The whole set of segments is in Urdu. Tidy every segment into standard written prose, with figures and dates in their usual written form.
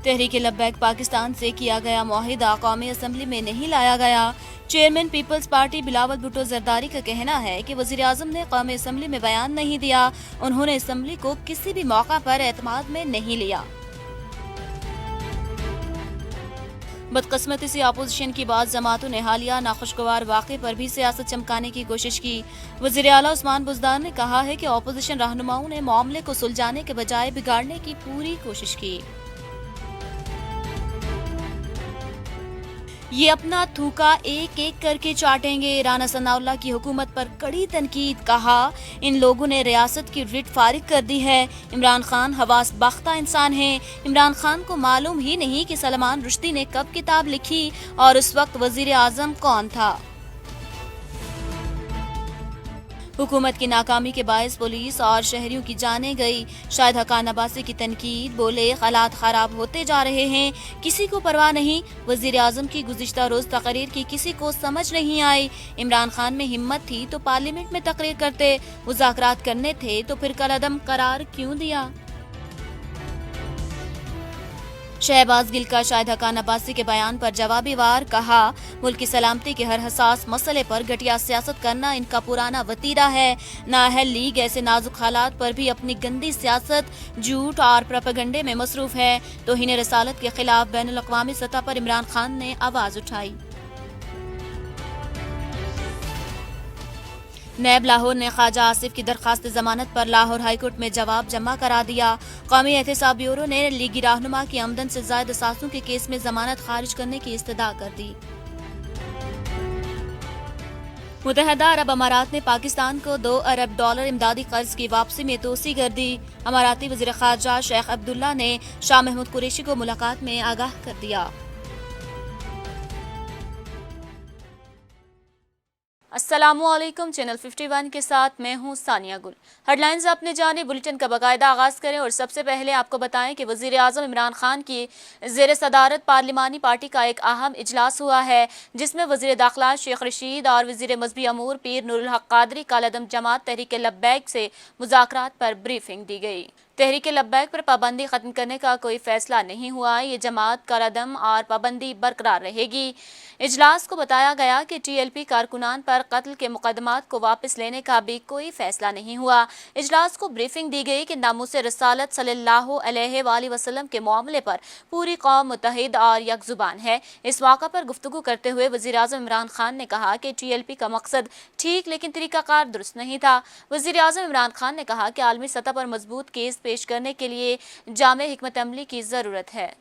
تحریک لبیک پاکستان سے کیا گیا معاہدہ قومی اسمبلی میں نہیں لایا گیا۔ چیئرمین پیپلز پارٹی بلاول بھٹو زرداری کا کہنا ہے کہ وزیراعظم نے قومی اسمبلی میں بیان نہیں دیا، انہوں نے اسمبلی کو کسی بھی موقع پر اعتماد میں نہیں لیا۔ بدقسمتی سے اپوزیشن کی بعض جماعتوں نے حالیہ ناخوشگوار واقعے پر بھی سیاست چمکانے کی کوشش کی۔ وزیر اعلیٰ عثمان بزدار نے کہا ہے کہ اپوزیشن رہنماؤں نے معاملے کو سلجھانے کے بجائے بگاڑنے کی پوری کوشش کی۔ یہ اپنا تھوکا ایک ایک کر کے چاٹیں گے، رانا ثناء اللہ کی حکومت پر کڑی تنقید، کہا ان لوگوں نے ریاست کی ریٹ فارغ کر دی ہے۔ عمران خان حواس باختہ انسان ہیں، عمران خان کو معلوم ہی نہیں کہ سلمان رشدی نے کب کتاب لکھی اور اس وقت وزیر اعظم کون تھا۔ حکومت کی ناکامی کے باعث پولیس اور شہریوں کی جانیں گئی، شاہد حقان عباسی کی تنقید، بولے حالات خراب ہوتے جا رہے ہیں، کسی کو پرواہ نہیں۔ وزیر اعظم کی گزشتہ روز تقریر کی کسی کو سمجھ نہیں آئی، عمران خان میں ہمت تھی تو پارلیمنٹ میں تقریر کرتے، مذاکرات کرنے تھے تو پھر کالعدم قرار کیوں دیا۔ شہباز گل کا شاہد حقان عباسی کے بیان پر جوابی وار، کہا ملک کی سلامتی کے ہر حساس مسئلے پر گھٹیا سیاست کرنا ان کا پرانا وتیرہ ہے۔ نااہل لیگ ایسے نازک حالات پر بھی اپنی گندی سیاست، جھوٹ اور پروپیگنڈے میں مصروف ہے۔ توہین رسالت کے خلاف بین الاقوامی سطح پر عمران خان نے آواز اٹھائی۔ نیب لاہور نے خواجہ آصف کی درخواست ضمانت پر لاہور ہائی کورٹ میں جواب جمع کرا دیا۔ قومی احتساب بیورو نے لیگی رہنما کی آمدن سے زائد اثاثوں کے کیس میں ضمانت خارج کرنے کی استدعا کر دی۔ متحدہ عرب امارات نے پاکستان کو $2 ارب امدادی قرض کی واپسی میں توسیع کر دی۔ اماراتی وزیر خارجہ شیخ عبداللہ نے شاہ محمود قریشی کو ملاقات میں آگاہ کر دیا۔ السلام علیکم، چینل 51 کے ساتھ میں ہوں ثانیہ گل۔ ہیڈ لائنز اپنے جانب بلٹن کا باقاعدہ آغاز کریں اور سب سے پہلے آپ کو بتائیں کہ وزیر اعظم عمران خان کی زیر صدارت پارلیمانی پارٹی کا ایک اہم اجلاس ہوا ہے، جس میں وزیر داخلہ شیخ رشید اور وزیر مذہبی امور پیر نور الحق قادری کالعدم جماعت تحریک لبیک سے مذاکرات پر بریفنگ دی گئی۔ تحریک لبیک پر پابندی ختم کرنے کا کوئی فیصلہ نہیں ہوا، یہ جماعت کالعدم اور پابندی برقرار رہے گی۔ اجلاس کو بتایا گیا کہ ٹی ایل پی کارکنان پر قتل کے مقدمات کو واپس لینے کا بھی کوئی فیصلہ نہیں ہوا۔ اجلاس کو بریفنگ دی گئی کہ ناموس رسالت صلی اللہ علیہ وآلہ وسلم کے معاملے پر پوری قوم متحد اور یک زبان ہے۔ اس موقع پر گفتگو کرتے ہوئے وزیر اعظم عمران خان نے کہا کہ ٹی ایل پی کا مقصد ٹھیک لیکن طریقہ کار درست نہیں تھا۔ وزیر اعظم عمران خان نے کہا کہ عالمی سطح پر مضبوط کیس پیش کرنے کے لیے جامع حکمت عملی کی ضرورت ہے۔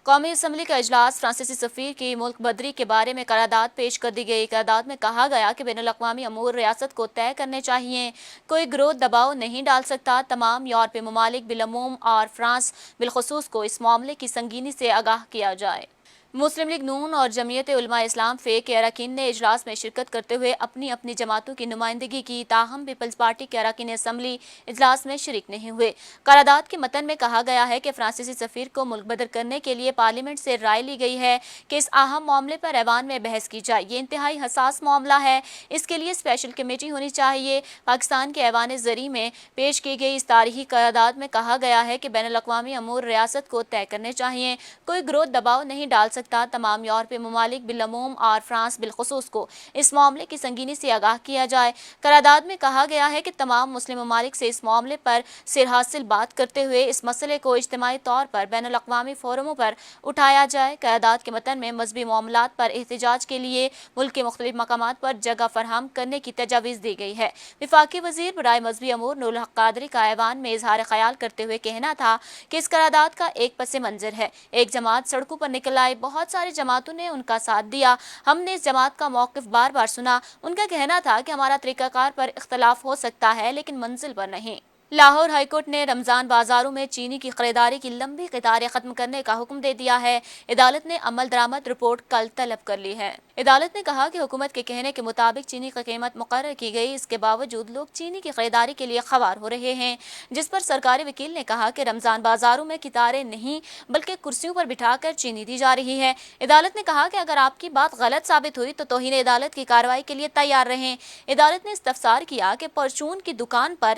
قومی اسمبلی کا اجلاس، فرانسیسی سفیر کی ملک بدری کے بارے میں قرارداد پیش کر دی گئی۔ قرارداد میں کہا گیا کہ بین الاقوامی امور ریاست کو طے کرنے چاہیے، کوئی گروہ دباؤ نہیں ڈال سکتا۔ تمام یورپی ممالک بالعموم اور فرانس بالخصوص کو اس معاملے کی سنگینی سے آگاہ کیا جائے۔ مسلم لیگ نون اور جمعیت علماء اسلام فے کے اراکین نے اجلاس میں شرکت کرتے ہوئے اپنی اپنی جماعتوں کی نمائندگی کی، تاہم پیپلز پارٹی کے اراکین اسمبلی اجلاس میں شریک نہیں ہوئے۔ قرارداد کے متن میں کہا گیا ہے کہ فرانسیسی سفیر کو ملک بدر کرنے کے لیے پارلیمنٹ سے رائے لی گئی ہے کہ اس اہم معاملے پر ایوان میں بحث کی جائے۔ یہ انتہائی حساس معاملہ ہے، اس کے لیے اسپیشل کمیٹی ہونی چاہیے۔ پاکستان کے ایوان زرعی میں پیش کی گئی اس تاریخی قرارداد میں کہا گیا ہے کہ بین الاقوامی امور ریاست کو طے کرنے چاہیے، کوئی گروہ دباؤ نہیں ڈال سکتا۔ تمام یورپی ممالک بالعموم اور فرانس بالخصوص کو اس معاملے کی سنگینی سے آگاہ کیا جائے۔ قرارداد میں کہا گیا ہے کہ تمام مسلم ممالک سے اس معاملے پر سر حاصل بات کرتے ہوئے اس مسئلے کو اجتماعی طور پر بین الاقوامی فورموں پر اٹھایا جائے۔ قرارداد کے متن میں مذہبی معاملات پر احتجاج کے لیے ملک کے مختلف مقامات پر جگہ فراہم کرنے کی تجویز دی گئی ہے۔ وفاقی وزیر برائے مذہبی امور نور الحق قادری کا ایوان میں اظہار خیال کرتے ہوئے کہنا تھا کہ اس قرارداد کا ایک پس منظر ہے، ایک جماعت سڑکوں پر نکل آئی، بہت ساری جماعتوں نے ان کا ساتھ دیا، ہم نے اس جماعت کا موقف بار بار سنا۔ ان کا کہنا تھا کہ ہمارا طریقہ کار پر اختلاف ہو سکتا ہے لیکن منزل پر نہیں۔ لاہور ہائی کورٹ نے رمضان بازاروں میں چینی کی خریداری کی لمبی قطاریں ختم کرنے کا حکم دے دیا ہے۔ عدالت نے عمل درآمد رپورٹ کل طلب کر لی ہے۔ عدالت نے کہا کہ حکومت کے کہنے کے مطابق چینی کی قیمت مقرر کی گئی، اس کے باوجود لوگ چینی کی خریداری کے لیے خوار ہو رہے ہیں، جس پر سرکاری وکیل نے کہا کہ رمضان بازاروں میں قطاریں نہیں بلکہ کرسیوں پر بٹھا کر چینی دی جا رہی ہے۔ عدالت نے کہا کہ اگر آپ کی بات غلط ثابت ہوئی تو توہین عدالت کی کارروائی کے لیے تیار رہیں۔ عدالت نے استفسار کیا کہ پرچون کی دکان پر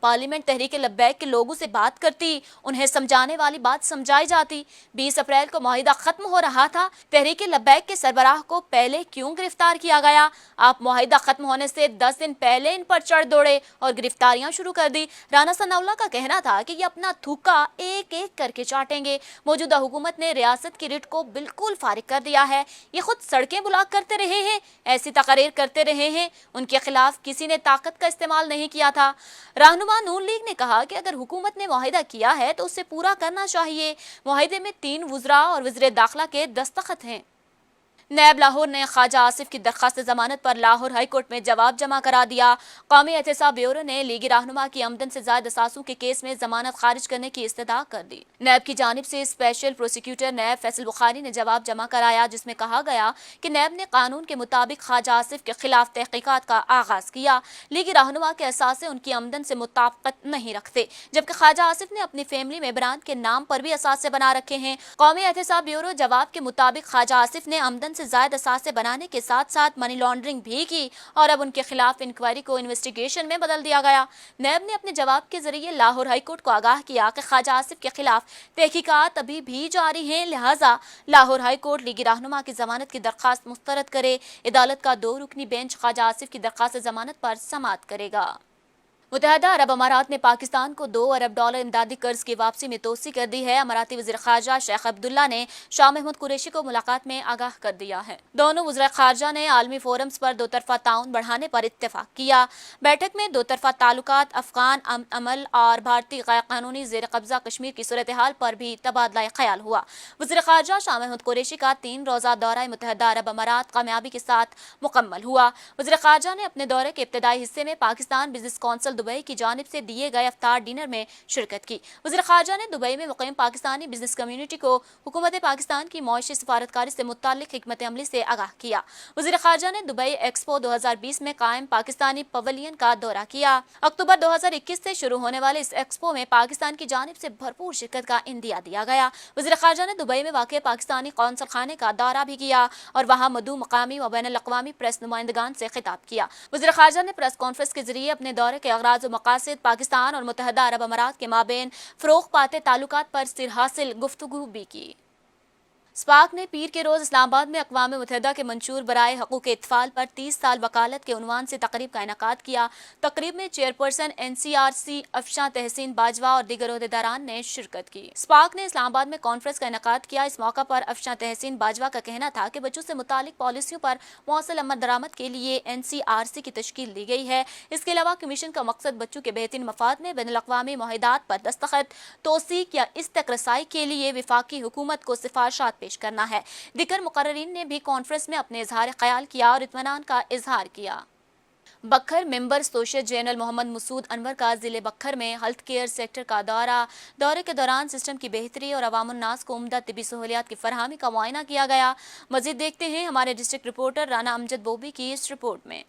پارلیمنٹ تحریک لبیک کے لوگوں سے بات کرتی، انہیں سمجھانے والی بات سمجھائی جاتی۔ 20 اپریل کو معاہدہ ختم ہو رہا تھا، تحریک لبیک کے سربراہ کو پہلے کیوں گرفتار کیا گیا؟ آپ معاہدہ ختم ہونے سے 10 دن پہلے ان پر چڑھ دوڑے اور گرفتاریاں شروع کر دی۔ رانا ثناء اللہ کا کہنا تھا کہ یہ اپنا تھوکا ایک ایک کر کے چاٹیں گے۔ موجودہ حکومت نے ریاست کی رٹ کو بالکل فارغ کر دیا ہے، یہ خود سڑکیں بلاک کرتے رہے ہیں، ایسی تقاریر کرتے رہے ہیں، ان کے خلاف کسی نے طاقت کا استعمال نہیں کیا تھا۔ رہنما نون لیگ نے کہا کہ اگر حکومت نے معاہدہ کیا ہے تو اسے پورا کرنا چاہیے۔ معاہدے میں 3 وزراء اور وزیر داخلہ کے دستخط ہیں۔ نیب لاہور نے خواجہ آصف کی درخواست ضمانت پر لاہور ہائی کورٹ میں جواب جمع کرا دیا۔ قومی احتساب بیورو نے لیگی رہنما کی آمدن سے زائد اثاثوں کے کیس میں ضمانت خارج کرنے کی استدعا کر دی۔ نیب کی جانب سے اسپیشل پروسیکیوٹر نیب فیصل بخاری نے جواب جمع کرایا، جس میں کہا گیا کہ نیب نے قانون کے مطابق خواجہ آصف کے خلاف تحقیقات کا آغاز کیا۔ لیگی رہنما کے اثاثے ان کی آمدن سے مطابقت نہیں رکھتے، جبکہ خواجہ آصف نے اپنی فیملی ممبران کے نام پر بھی اثاثے بنا رکھے ہیں۔ قومی احتساب بیورو جواب کے مطابق خواجہ آصف نے آمدن سے زائد اثاثے بنانے کے ساتھ ساتھ منی لانڈرنگ بھی کی اور اب ان کے خلاف انکوائری کو انویسٹیگیشن میں بدل دیا گیا۔ نیب نے اپنے جواب کے ذریعے لاہور ہائی کورٹ کو آگاہ کیا کہ خواجہ آصف کے خلاف تحقیقات ابھی بھی جاری ہیں، لہٰذا لاہور ہائی کورٹ لیگی رہنما کی ضمانت کی درخواست مسترد کرے۔ عدالت کا 2 رکنی بینچ خواجہ آصف کی درخواست ضمانت پر سماعت کرے گا۔ متحدہ عرب امارات نے پاکستان کو $2 ارب امدادی قرض کی واپسی میں توسیع کر دی ہے۔ اماراتی وزیر خارجہ شیخ عبداللہ نے شاہ محمود قریشی کو ملاقات میں آگاہ کر دیا ہے۔ دونوں وزراء خارجہ نے عالمی فورمز پر 2 طرفہ تعاون بڑھانے پر اتفاق کیا۔ بیٹھک میں 2 طرفہ تعلقات، افغان عمل اور بھارتی غیر قانونی زیر قبضہ کشمیر کی صورتحال پر بھی تبادلہ خیال ہوا۔ وزیر خارجہ شاہ محمود قریشی کا 3 روزہ دورہ متحدہ عرب امارات کامیابی کے ساتھ مکمل ہوا۔ وزیر خارجہ نے اپنے دورے کے ابتدائی حصے میں پاکستان بزنس کونسل دبئی کی جانب سے دیے گئے افطار ڈنر میں شرکت کی۔ وزیر خارجہ نے دبئی میں مقیم پاکستانی بزنس کمیونٹی کو حکومت پاکستان کی معاشی سفارتکاری سے متعلق حکمت عملی سے آگاہ کیا۔ وزیر خارجہ نے دبئی ایکسپو 2020 میں قائم پاکستانی پویلین کا دورہ کیا۔ اکتوبر 2021 سے شروع ہونے والے اس ایکسپو میں پاکستان کی جانب سے بھرپور شرکت کا عندیہ دیا گیا۔ وزیر خارجہ نے دبئی میں واقع پاکستانی قونصل خانے کا دورہ بھی کیا اور وہاں مدعو مقامی و بین الاقوامی پریس نمائندگان سے خطاب کیا۔ وزیر خارجہ نے پریس کانفرنس کے ذریعے اپنے دورے کے اغراض و مقاصد، پاکستان اور متحدہ عرب امارات کے مابین فروغ پاتے تعلقات پر سر حاصل گفتگو بھی کی۔ سپاک نے پیر کے روز اسلام آباد میں اقوام متحدہ کے منشور برائے حقوق اطفال پر 30 سال وکالت کے عنوان سے تقریب کا انعقاد کیا۔ تقریب میں چیئرپرسن NCRC افشاں تحسین باجوہ اور دیگر عہدیداران نے شرکت کی۔ سپاک نے اسلام آباد میں کانفرنس کا انعقاد کیا۔ اس موقع پر افشاں تحسین باجوہ کا کہنا تھا کہ بچوں سے متعلق پالیسیوں پر مؤصل عمل درآمد کے لیے NCRC کی تشکیل دی گئی ہے۔ اس کے علاوہ کمیشن کا مقصد بچوں کے بہترین مفاد میں بین الاقوامی معاہدات پر دستخط، توثیق یا اس تک رسائی کے لیے وفاقی حکومت کو سفارشات پیش کرنا ہے۔ دیگر مقررین نے بھی کانفرنس میں اپنے اظہار خیال کیا اور اطمینان کا اظہار کیا۔ بکھر ممبر سوشل جنرل محمد مسعود انور کا ضلع بکھر میں ہیلتھ کیئر سیکٹر کا دورے کے دوران سسٹم کی بہتری اور عوام الناس کو عمدہ طبی سہولیات کی فراہمی کا معائنہ کیا گیا۔ مزید دیکھتے ہیں ہمارے ڈسٹرکٹ رپورٹر رانا امجد بوبی کی اس رپورٹ میں۔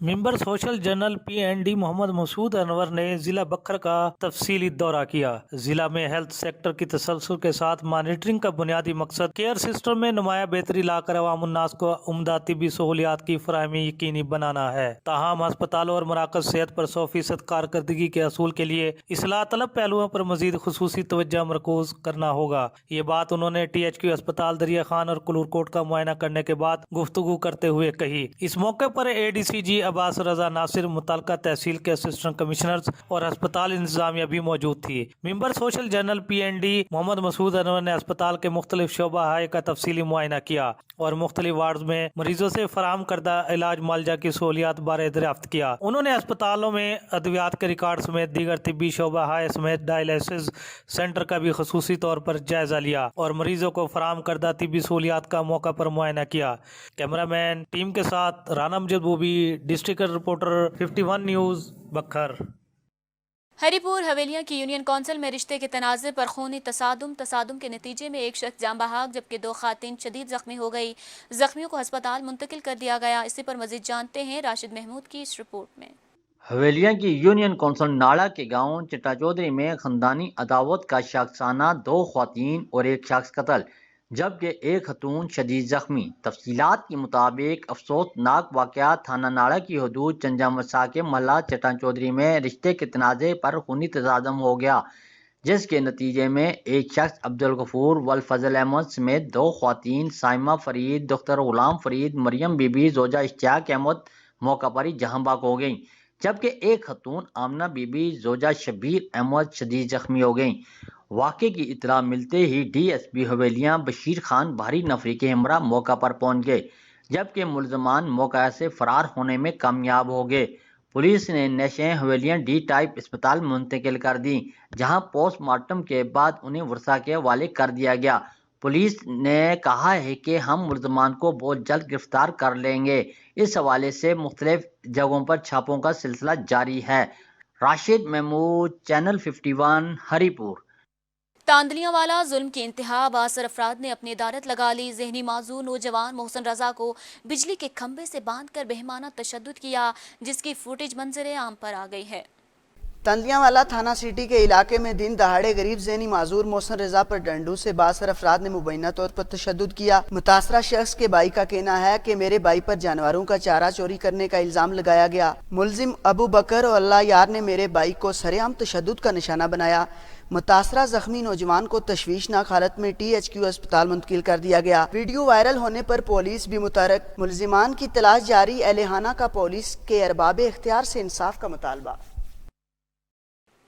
ممبر سوشل جنرل PND محمد مسعود انور نے ضلع بکھر کا تفصیلی دورہ کیا۔ ضلع میں ہیلتھ سیکٹر کی تسلسل کے ساتھ مانیٹرنگ کا بنیادی مقصد کیئر سسٹم میں نمایاں بہتری لا کر عوام الناس کو عمدہ طبی سہولیات کی فراہمی یقینی بنانا ہے۔ تاہم ہسپتالوں اور مراکز صحت پر 100% کارکردگی کے حصول کے لیے اصلاح طلب پہلوؤں پر مزید خصوصی توجہ مرکوز کرنا ہوگا۔ یہ بات انہوں نے THQ اسپتال دریا خان اور کلور کوٹ کا معائنہ کرنے کے بعد گفتگو کرتے ہوئے کہی۔ اس موقع پر ADCG عباس رضا ناصر، متعلقہ تحصیل کے اسسٹنٹ کمشنرز اور ہسپتال انتظامیہ بھی موجود تھی۔ ممبر سوشل جنرل PND محمد مسعود انور نے اسپتال کے مختلف شعبہ ہائے کا تفصیلی معائنہ کیا اور مختلف وارڈز میں مریضوں سے فراہم کردہ علاج معالجہ کی سہولیات بارے دریافت کیا۔ انہوں نے اسپتالوں میں ادویات کے ریکارڈ سمیت دیگر طبی شعبہ ہائے سمیت ڈائلیسس سینٹر کا بھی خصوصی طور پر جائزہ لیا اور مریضوں کو فراہم کردہ طبی سہولیات کا موقع پر معائنہ کیا۔ کیمرہ مین ٹیم کے ساتھ رانا امجد بوبی، ڈسٹرکٹ رپورٹر 51 نیوز بکھر۔ ہری پور حویلیاں کی یونین کونسل میں رشتے کے تنازع پر خونی تصادم کے نتیجے میں ایک شخص جاں بحق جبکہ 2 خواتین شدید زخمی ہو گئی۔ زخمیوں کو ہسپتال منتقل کر دیا گیا۔ اسی پر مزید جانتے ہیں راشد محمود کی اس رپورٹ میں۔ حویلیاں کی یونین کونسل ناڑا کے گاؤں چٹا چودھری میں خاندانی عداوت کا شخصانہ 2 خواتین اور 1 شخص قتل، جبکہ ایک خاتون شدید زخمی۔ تفصیلات کے مطابق افسوسناک واقعہ تھانہ ناڑا کی حدود چنجا مسا کے محلہ چٹان چودھری میں رشتے کے تنازع پر خونی تصادم ہو گیا، جس کے نتیجے میں ایک شخص عبدالغفور والفضل احمد سمیت دو خواتین سائمہ فرید، دختر غلام فرید، مریم بی بی زوجہ اشتیاق احمد موقع پر ہی جہاں بحق ہو گئیں، جبکہ ایک خاتون آمنہ بی بی زوجہ شبیر احمد شدید زخمی ہو گئیں۔ واقعے کی اطلاع ملتے ہی D S P Havelian Bashir Khan بھاری نفری کے ہمراہ موقع پر پہنچ گئے، جبکہ ملزمان موقع سے فرار ہونے میں کامیاب ہو گئے۔ پولیس نے نشیں حویلیاں ڈی ٹائپ اسپتال منتقل کر دیں، جہاں پوسٹ مارٹم کے بعد انہیں ورثاء کے حوالے کر دیا گیا۔ پولیس نے کہا ہے کہ ہم ملزمان کو بہت جلد گرفتار کر لیں گے۔ اس حوالے سے مختلف جگہوں پر چھاپوں کا سلسلہ جاری ہے۔ راشد محمود، چینل 51، ہری پور۔ تاندلیاں والا ظلم کی انتہا، باثر افراد نے اپنی عدالت لگا لی۔ ذہنی معذور نوجوان محسن رضا کو بجلی کے کھمبے سے باندھ کر بہیمانہ تشدد کیا، جس کی فوٹیج منظر عام پر آ گئی ہے۔ تندلیاں والا تھانہ سٹی کے علاقے میں دن دہاڑے غریب ذہنی معذور محسن رضا پر ڈنڈوں سے باثر افراد نے مبینہ طور پر تشدد کیا۔ متاثرہ شخص کے بھائی کا کہنا ہے کہ میرے بھائی پر جانوروں کا چارہ چوری کرنے کا الزام لگایا گیا۔ ملزم ابو بکر اور اللہ یار نے میرے بھائی کو سرعام تشدد کا نشانہ بنایا۔ متاثرہ زخمی نوجوان کو تشویشناک حالت میں ٹی ایچ کیو اسپتال منتقل کر دیا گیا۔ ویڈیو وائرل ہونے پر پولیس بھی متحرک، ملزمان کی تلاش جاری۔ اہلخانہ کا پولیس کے ارباب اختیار سے انصاف کا مطالبہ۔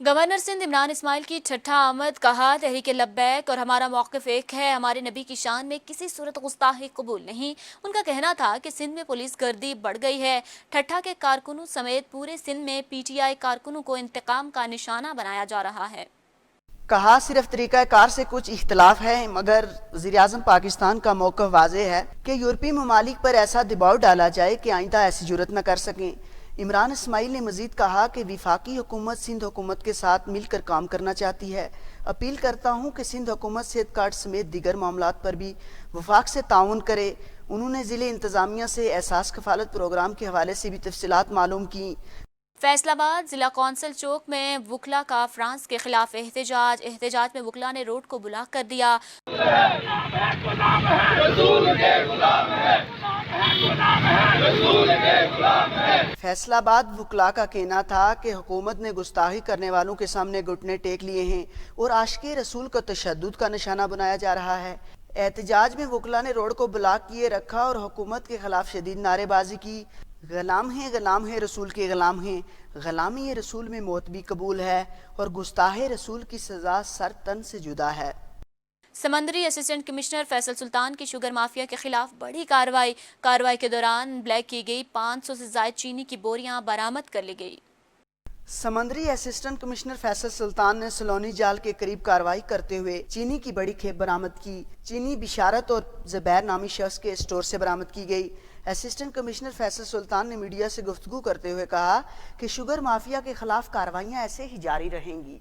گورنر سندھ عمران اسماعیل کی ٹھٹھا آمد، کہا تحریک لبیک اور ہمارا موقف ایک ہے، ہمارے نبی کی شان میں کسی صورت گستاخی قبول نہیں۔ ان کا کہنا تھا کہ سندھ میں پولیس گردی بڑھ گئی ہے۔ ٹھٹھا کے کارکنوں سمیت پورے سندھ میں پی ٹی آئی کارکنوں کو انتقام کا نشانہ بنایا جا رہا ہے۔ کہا صرف طریقہ کار سے کچھ اختلاف ہے، مگر وزیراعظم پاکستان کا موقف واضح ہے کہ یورپی ممالک پر ایسا دباؤ ڈالا جائے کہ آئندہ ایسی جرات نہ کر سکیں۔ عمران اسماعیل نے مزید کہا کہ وفاقی حکومت سندھ حکومت کے ساتھ مل کر کام کرنا چاہتی ہے۔ اپیل کرتا ہوں کہ سندھ حکومت صحت کارڈ سمیت دیگر معاملات پر بھی وفاق سے تعاون کرے۔ انہوں نے ضلع انتظامیہ سے احساس کفالت پروگرام کے حوالے سے بھی تفصیلات معلوم کی۔ فیصل آباد ضلع کونسل چوک میں وکلا کا فرانس کے خلاف احتجاج میں وکلا نے روڈ کو بلاک کر دیا۔ فیصل آباد وکلا کا کہنا تھا کہ حکومت نے گستاخی کرنے والوں کے سامنے گھٹنے ٹیک لیے ہیں اور عاشق رسول کو تشدد کا نشانہ بنایا جا رہا ہے۔ احتجاج میں وکلا نے روڈ کو بلاک کیے رکھا اور حکومت کے خلاف شدید نعرے بازی کی۔ غلام ہیں رسول کے غلام ہیں، غلامی رسول میں موت بھی قبول ہے اور گستاخ رسول کی سزا سر تن سے جدا ہے۔ سمندری اسسٹنٹ کمشنر فیصل سلطان کی شوگر مافیا کے خلاف بڑی کارروائی کے دوران بلیک کی گئی 500 سے زائد چینی کی بوریاں برآمد کر لی گئی۔ سمندری اسسٹنٹ کمشنر فیصل سلطان نے سلونی جال کے قریب کارروائی کرتے ہوئے چینی کی بڑی کھیپ برآمد کی۔ چینی بشارت اور زبیر نامی شخص کے اسٹور سے برآمد کی گئی۔ اسسٹنٹ کمشنر فیصل سلطان نے میڈیا سے گفتگو کرتے ہوئے کہا کہ شوگر مافیا کے خلاف کارروائیاں ایسے ہی جاری رہیں گی۔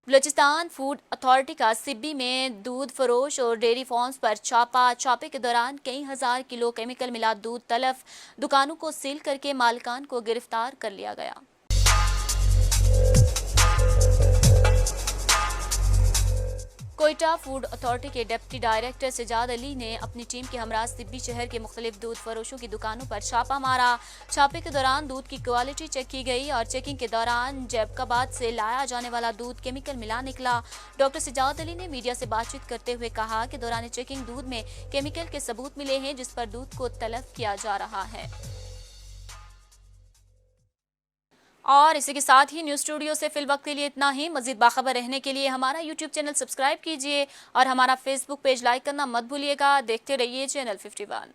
بلوچستان فوڈ اتھارٹی کا سبی میں دودھ فروش اور ڈیری فارمز پر چھاپے کے دوران کئی ہزار کلو کیمیکل ملا دودھ تلف، دکانوں کو سیل کر کے مالکان کو گرفتار کر لیا گیا۔ کوئٹہ فوڈ اتھارٹی کے ڈپٹی ڈائریکٹر سجاد علی نے اپنی ٹیم کے ہمراہ سبی شہر کے مختلف دودھ فروشوں کی دکانوں پر چھاپہ مارا۔ چھاپے کے دوران دودھ کی کوالٹی چیک کی گئی اور چیکنگ کے دوران جیکاباد سے لایا جانے والا دودھ کیمیکل ملا نکلا۔ ڈاکٹر سجاد علی نے میڈیا سے بات چیت کرتے ہوئے کہا کہ دوران چیکنگ دودھ میں کیمیکل کے ثبوت ملے ہیں، جس پر دودھ کو تلف کیا جا رہا ہے۔ اور اسی کے ساتھ ہی نیوز اسٹوڈیو سے فی الوقت کے لیے اتنا ہی۔ مزید باخبر رہنے کے لیے ہمارا یوٹیوب چینل سبسکرائب کیجیے اور ہمارا فیس بک پیج لائک کرنا مت بھولیے گا۔ دیکھتے رہیے چینل 51۔